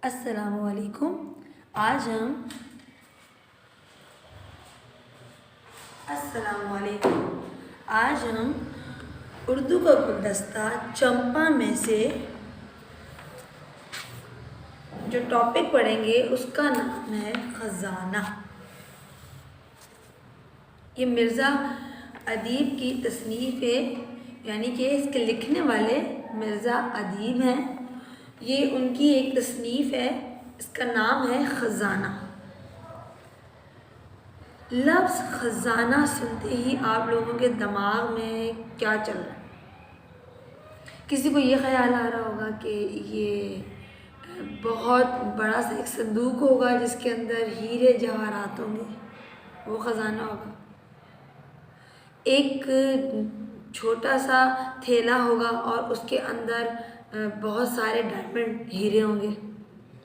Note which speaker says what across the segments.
Speaker 1: अस्सलामुअलैकुम। आज हम उर्दू का गुलदस्ता चंपा में से जो टॉपिक पढ़ेंगे उसका नाम है ख़ज़ाना। ये मिर्ज़ा अदीब की तसनीफ़ है, यानी कि इसके लिखने वाले मिर्ज़ा अदीब हैं। ये उनकी एक तसनीफ़ है, इसका नाम है ख़ज़ाना। लफ्ज़ ख़ज़ाना सुनते ही आप लोगों के दिमाग में क्या चल रहा है? किसी को ये ख़याल आ रहा होगा कि ये बहुत बड़ा सा एक संदूक होगा जिसके अंदर हीरे जवाहरात होंगे, वो ख़ज़ाना होगा। एक छोटा सा थैला होगा और उसके अंदर बहुत सारे डायमंड हीरे होंगे,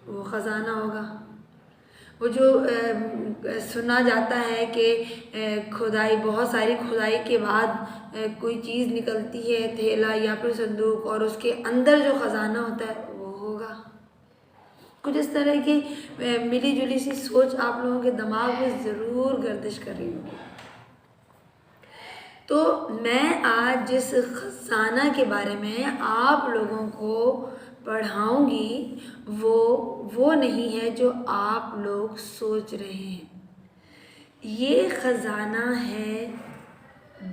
Speaker 1: वो ख़ज़ाना होगा। वो जो सुना जाता है कि खुदाई, बहुत सारी खुदाई के बाद कोई चीज़ निकलती है, थैला या फिर संदूक, और उसके अंदर जो ख़ज़ाना होता है वो होगा। कुछ इस तरह की मिली जुली सी सोच आप लोगों के दिमाग में ज़रूर गर्दिश कर रही होगी। तो मैं आज जिस ख़ज़ाना के बारे में आप लोगों को पढ़ाऊँगी वो नहीं है जो आप लोग सोच रहे हैं। ये ख़ज़ाना है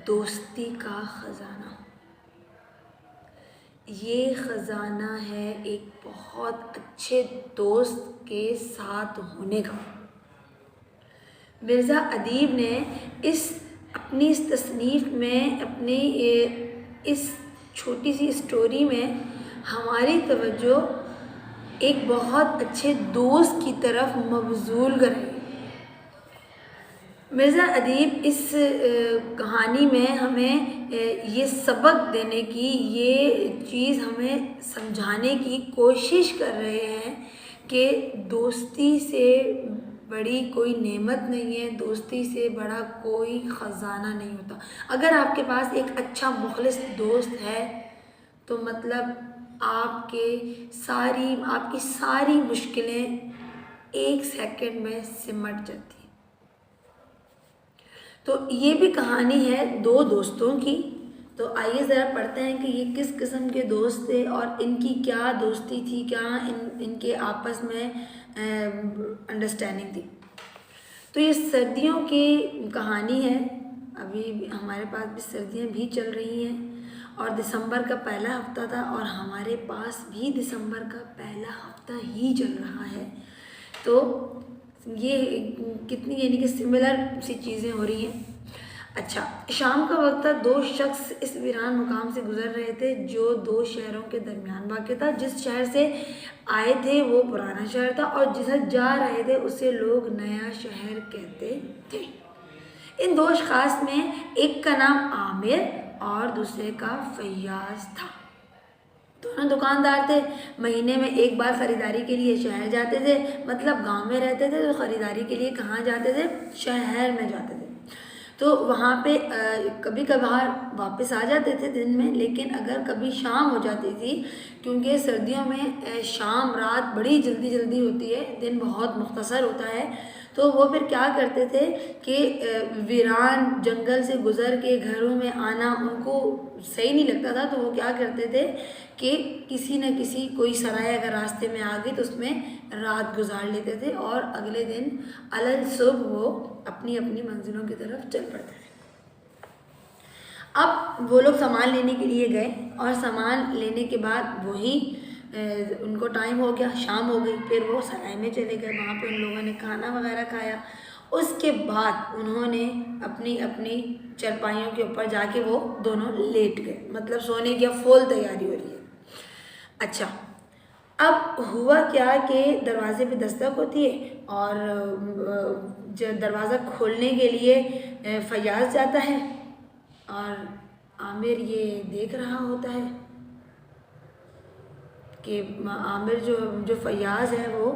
Speaker 1: दोस्ती का ख़ज़ाना। ये ख़ज़ाना है एक बहुत अच्छे दोस्त के साथ होने का। मिर्ज़ा अदीब ने अपनी इस तसनीफ़ में, अपनी इस छोटी सी स्टोरी में हमारी तवज्जो एक बहुत अच्छे दोस्त की तरफ मबज़ूल कराई। मिर्ज़ा अदीब इस कहानी में हमें ये सबक देने की, ये चीज़ हमें समझाने की कोशिश कर रहे हैं कि दोस्ती से बड़ी कोई नेमत नहीं है, दोस्ती से बड़ा कोई ख़ज़ाना नहीं होता। अगर आपके पास एक अच्छा मुख़लिस दोस्त है तो मतलब आपकी सारी मुश्किलें एक सेकंड में सिमट जाती हैं। तो ये भी कहानी है दो दोस्तों की। तो आइए ज़रा पढ़ते हैं कि ये किस किस्म के दोस्त थे और इनकी क्या दोस्ती थी, क्या इनके आपस में अंडरस्टैंडिंग थी। तो ये सर्दियों की कहानी है। अभी हमारे पास भी सर्दियाँ भी चल रही हैं और दिसंबर का पहला हफ्ता था और हमारे पास भी दिसंबर का पहला हफ्ता ही चल रहा है। तो ये कितनी यानी कि सिमिलर सी चीज़ें हो रही हैं। अच्छा, शाम का वक्त था। दो शख्स इस वीरान मुकाम से गुजर रहे थे जो दो शहरों के दरमियान वाक़ था। जिस शहर से आए थे वो पुराना शहर था और जिधर जा रहे थे उसे लोग नया शहर कहते थे। इन दो अशख़ास में एक का नाम आमिर और दूसरे का फैयाज़ था। दोनों दुकानदार थे। महीने में एक बार ख़रीदारी के लिए शहर जाते थे। मतलब गांव में रहते थे तो ख़रीदारी के लिए कहाँ जाते थे? शहर में जाते थे। तो वहाँ पे कभी कभार वापस आ जाते थे दिन में, लेकिन अगर कभी शाम हो जाती थी, क्योंकि सर्दियों में शाम रात बड़ी जल्दी जल्दी होती है, दिन बहुत मुख्तसर होता है, तो वो फिर क्या करते थे कि वीरान जंगल से गुज़र के घरों में आना उनको सही नहीं लगता था। तो वो क्या करते थे कि किसी न किसी कोई सराय अगर रास्ते में आ गई तो उसमें रात गुजार लेते थे और अगले दिन अलग सुबह वो अपनी अपनी मंजिलों की तरफ चल पड़ते थे। अब वो लोग सामान लेने के लिए गए और सामान लेने के बाद वही उनको टाइम हो गया, शाम हो गई। फिर वो सराय में चले गए, वहाँ पे उन लोगों ने खाना वगैरह खाया। उसके बाद उन्होंने अपनी अपनी चरपाइयों के ऊपर जाके वो दोनों लेट गए, मतलब सोने की अब फुल तैयारी हो रही है। अच्छा, अब हुआ क्या कि दरवाजे पे दस्तक होती है और जब दरवाज़ा खोलने के लिए फयाज़ जाता है और आमिर ये देख रहा होता है कि आमिर जो फयाज़ है वो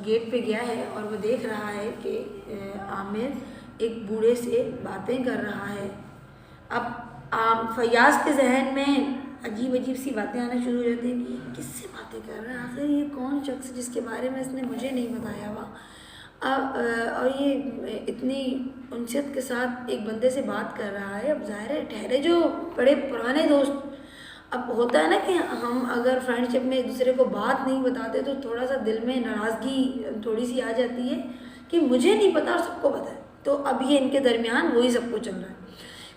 Speaker 1: गेट पे गया है और वो देख रहा है कि आमिर एक बूढ़े से बातें कर रहा है। अब फयाज़ के जहन में अजीब अजीब सी बातें आना शुरू हो जाती हैं कि ये किससे बातें कर रहा है, आखिर ये कौन शख्स जिसके बारे में इसने मुझे नहीं बताया हुआ। अब और ये इतनी उनसत के साथ एक बंदे से बात कर रहा है। अब ज़ाहिर है ठहरे जो बड़े पुराने दोस्त, अब होता है ना कि हम अगर फ्रेंडशिप में एक दूसरे को बात नहीं बताते तो थोड़ा सा दिल में नाराज़गी थोड़ी सी आ जाती है कि मुझे नहीं पता और सबको पता है। तो अब ये इनके दरमियान वही सब कुछ चल रहा है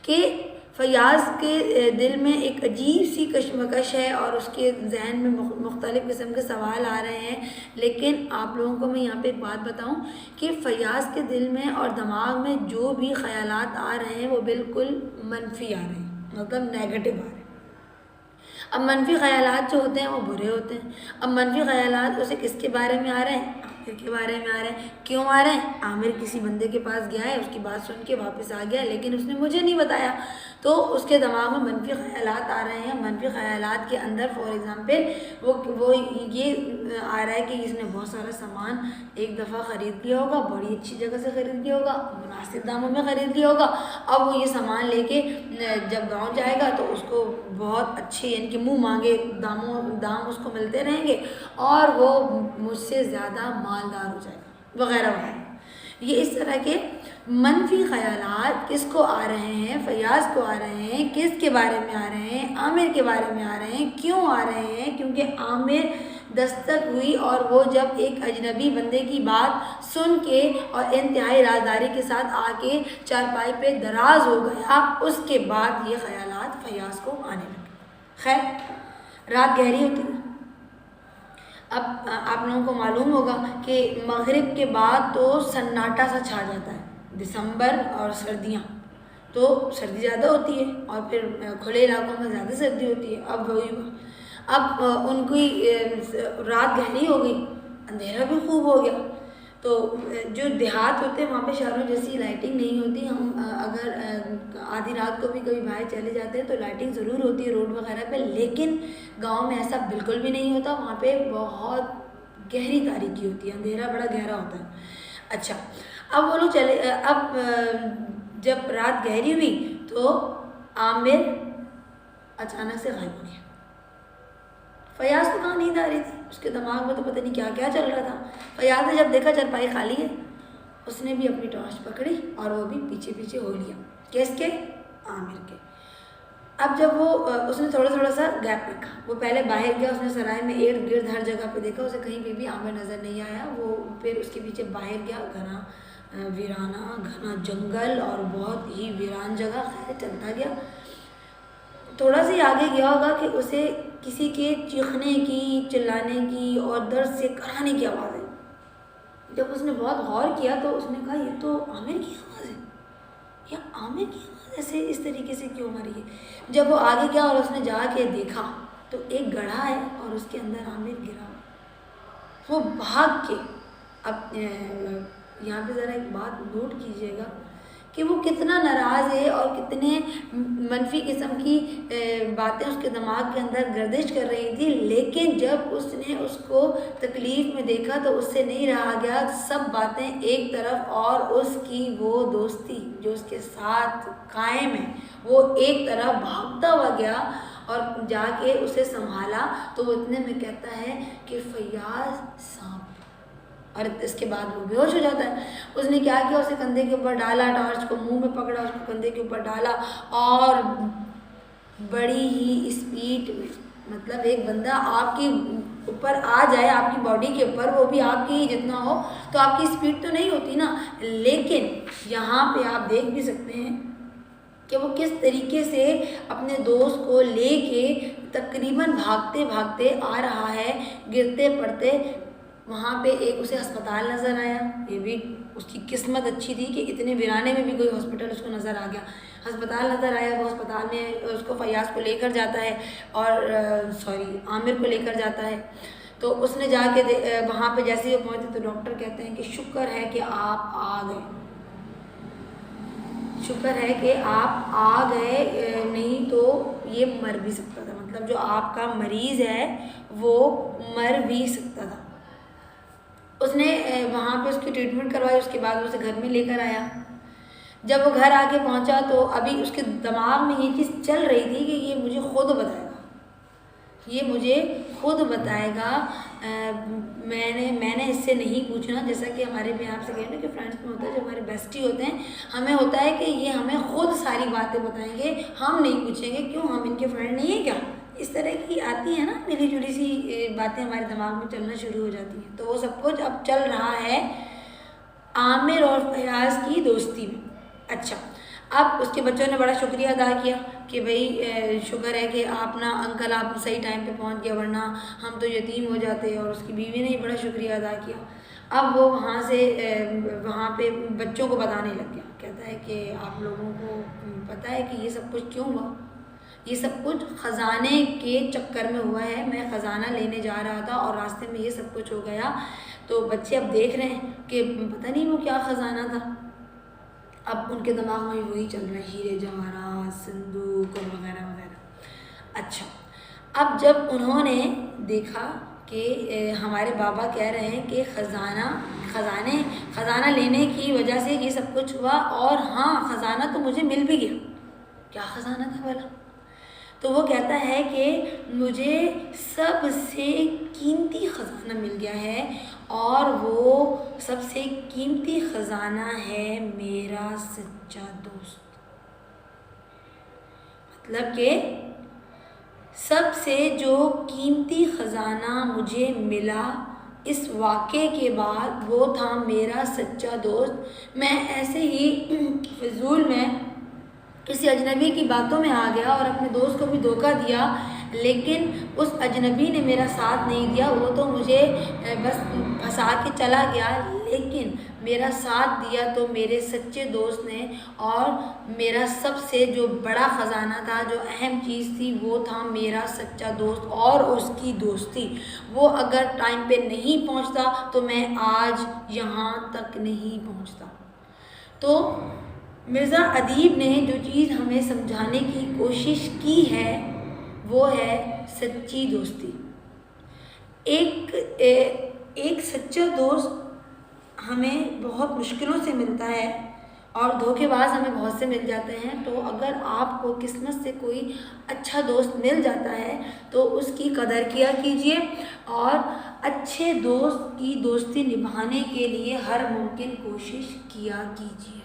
Speaker 1: कि फ़याज़ के दिल में एक अजीब सी कशमकश है और उसके जहन में मुख्तलिफ़ किस्म के सवाल आ रहे हैं। लेकिन आप लोगों को मैं यहाँ पे एक बात बताऊँ कि फ़याज़ के दिल में और दिमाग में जो भी ख़यालात आ रहे हैं वो बिल्कुल मनफी आ रहे हैं, मतलब नेगेटिव आ रहे हैं। अब मनफी ख़यालात जो होते हैं वो बुरे होते हैं। अब मनफी ख़यालात उसे किसके बारे में आ रहे हैं? आमिर के बारे में आ रहे हैं। क्यों आ रहे हैं? आमिर किसी बंदे के पास गया है, उसकी बात सुन के वापस आ गया, लेकिन उसने मुझे नहीं बताया, तो उसके दिमाग में मनफी ख़यालात आ रहे हैं। मनफी ख़यालात के अंदर फॉर एग्ज़ाम्पल वो ये आ रहा है कि इसने बहुत सारा सामान एक दफ़ा ख़रीद लिया होगा, बड़ी अच्छी जगह से ख़रीद लिया होगा, मुनासिब दामों में ख़रीद लिया होगा। अब वो ये सामान लेके जब गाँव जाएगा तो उसको बहुत अच्छे यानी कि मुँह मांगे दाम उसको मिलते रहेंगे और वो मुझसे ज़्यादा मालदार हो जाएगा वगैरह वगैरह। ये इस तरह के मनफी ख़यालात किसको आ रहे हैं? फ़याज़ को आ रहे हैं। किसके बारे में आ रहे हैं? आमिर के बारे में आ रहे हैं। क्यों आ रहे हैं? क्योंकि आमिर दस्तक हुई और वो जब एक अजनबी बंदे की बात सुन के और इंतहाई राजदारी के साथ आके चारपाई पे दराज हो गया, उसके बाद ये ख़यालात फ़याज़ को आने लगे। खैर रात गहरी होती है। अब आप लोगों को मालूम होगा कि मगरिब के बाद तो सन्नाटा सा छा जाता है। दिसंबर और सर्दियाँ तो सर्दी ज़्यादा होती है और फिर खुले इलाकों में ज़्यादा सर्दी होती है। अब वही अब उनकी रात गहरी हो गई, अंधेरा भी खूब हो गया। तो जो देहात होते हैं वहाँ पे शहरों जैसी लाइटिंग नहीं होती। हम अगर आधी रात को भी कभी बाहर चले जाते हैं तो लाइटिंग ज़रूर होती है रोड वगैरह पे, लेकिन गांव में ऐसा बिल्कुल भी नहीं होता। वहाँ पे बहुत गहरी तारीकी होती है, अंधेरा बड़ा गहरा होता है। अच्छा, अब वो लोग चले, अब जब रात गहरी हुई तो आमिर अचानक से गायब हो गया। फ़याज़ को कहाँ नींद आ रही थी, उसके दिमाग में तो पता नहीं क्या क्या चल रहा था। फ़याज़ ने जब देखा चारपाई खाली है, उसने भी अपनी टॉर्च पकड़ी और वो भी पीछे पीछे हो लिया। किसके? आमिर के। अब जब वो उसने थोड़ा सा गैप रखा, वो पहले बाहर गया, उसने सराय में इर्द गिर्द हर जगह पे देखा, उसे कहीं पे भी आमिर नज़र नहीं आया। वो फिर उसके पीछे बाहर गया, घना वीराना घना जंगल और बहुत ही वीरान जगह, खैर चलता गया। थोड़ा सा आगे गया होगा कि उसे किसी के चीखने की, चिल्लाने की और दर्द से कराहने की आवाज़ आई। जब उसने बहुत गौर किया तो उसने कहा ये तो आमिर की आवाज़ है, या आमिर की आवाज़ ऐसे इस तरीके से क्यों आ रही है। जब वो आगे गया और उसने जाके देखा तो एक गड्ढा है और उसके अंदर आमिर गिरा। वो भाग के, अब यहाँ पे ज़रा एक बात नोट कीजिएगा कि वो कितना नाराज़ है और कितने मनफी किस्म की बातें उसके दिमाग के अंदर गर्दिश कर रही थी, लेकिन जब उसने उसको तकलीफ़ में देखा तो उससे नहीं रहा गया। सब बातें एक तरफ और उसकी वो दोस्ती जो उसके साथ कायम है वो एक तरफ, भागता हुआ गया और जाके उसे संभाला। तो वो इतने में कहता है कि फ़याज़ सांप, और इसके बाद वो बेहोश हो जाता है। उसने क्या किया, उसे कंधे के ऊपर डाला, टॉर्च को मुंह में पकड़ा, उसको कंधे के ऊपर डाला और बड़ी ही स्पीड में, मतलब एक बंदा आपके ऊपर आ जाए, आपकी बॉडी के ऊपर, वो भी आपकी ही जितना हो, तो आपकी स्पीड तो नहीं होती ना। लेकिन यहाँ पे आप देख भी सकते हैं कि वो किस तरीके से अपने दोस्त को लेके तकरीबन भागते भागते आ रहा है, गिरते पड़ते। वहाँ पे एक उसे अस्पताल नज़र आया, ये भी उसकी किस्मत अच्छी थी कि इतने वीराने में भी कोई हॉस्पिटल उसको नज़र आ गया। अस्पताल नज़र आया, वो अस्पताल में उसको फ़याज़ को लेकर जाता है और आमिर को लेकर जाता है। तो उसने जाके वहाँ पे जैसे ही वो पहुँचे तो डॉक्टर कहते हैं कि शुक्र है कि आप आ गए, शुक्र है कि आप आ गए, नहीं तो ये मर भी सकता था। मतलब जो आपका मरीज़ है वो मर भी सकता था। उसने वहाँ पे उसकी ट्रीटमेंट करवाई, उसके बाद उसे घर में लेकर आया। जब वो घर आके पहुँचा तो अभी उसके दिमाग में ये चीज़ चल रही थी कि ये मुझे खुद बताएगा, ये मुझे खुद बताएगा। मैंने इससे नहीं पूछना, जैसा कि हमारे भी आपसे कह रहे हैं कि फ्रेंड्स में होता है, जो हमारे बेस्टी होते हैं, हमें होता है कि ये हमें खुद सारी बातें बताएंगे, हम नहीं पूछेंगे। क्यों? हम इनके फ्रेंड नहीं है क्या? इस तरह की आती है ना मिली जुली सी बातें हमारे दिमाग में चलना शुरू हो जाती हैं। तो वो सब कुछ अब चल रहा है आमिर और फयाज की दोस्ती में। अच्छा, अब उसके बच्चों ने बड़ा शुक्रिया अदा किया कि भाई शुक्र है कि आप ना अंकल आप सही टाइम पे पहुंच गया, वरना हम तो यतीम हो जाते। और उसकी बीवी ने भी बड़ा शुक्रिया अदा किया। अब वो वहाँ पे बच्चों को बताने लग गया, कहता है कि आप लोगों को पता है कि ये सब कुछ क्यों हुआ? ये सब कुछ ख़जाने के चक्कर में हुआ है। मैं ख़जाना लेने जा रहा था और रास्ते में ये सब कुछ हो गया। तो बच्चे अब देख रहे हैं कि पता नहीं वो क्या ख़जाना था। अब उनके दिमाग में वही चल रहा है, हीरे जवाहरात, संदूक और वगैरह वगैरह। अच्छा, अब जब उन्होंने देखा कि हमारे बाबा कह रहे हैं कि ख़जाना लेने की वजह से ये सब कुछ हुआ, और हाँ ख़जाना तो मुझे मिल भी गया। क्या ख़जाना था भला? तो वो कहता है कि मुझे सबसे कीमती ख़जाना मिल गया है, और वो सबसे कीमती ख़जाना है मेरा सच्चा दोस्त। मतलब कि सबसे जो कीमती ख़जाना मुझे मिला इस वाक़े के बाद, वो था मेरा सच्चा दोस्त। मैं ऐसे ही फिजूल में किसी अजनबी की बातों में आ गया और अपने दोस्त को भी धोखा दिया, लेकिन उस अजनबी ने मेरा साथ नहीं दिया। वो तो मुझे बस फंसा के चला गया, लेकिन मेरा साथ दिया तो मेरे सच्चे दोस्त ने। और मेरा सबसे जो बड़ा ख़जाना था, जो अहम चीज़ थी, वो था मेरा सच्चा दोस्त और उसकी दोस्ती। वो अगर टाइम पे नहीं पहुंचता तो मैं आज यहाँ तक नहीं पहुंचता। तो मिर्ज़ा अदीब ने जो चीज़ हमें समझाने की कोशिश की है वो है सच्ची दोस्ती। एक सच्चा दोस्त हमें बहुत मुश्किलों से मिलता है और धोखेबाज हमें बहुत से मिल जाते हैं। तो अगर आपको किस्मत से कोई अच्छा दोस्त मिल जाता है तो उसकी कदर किया कीजिए, और अच्छे दोस्त की दोस्ती निभाने के लिए हर मुमकिन कोशिश किया कीजिए।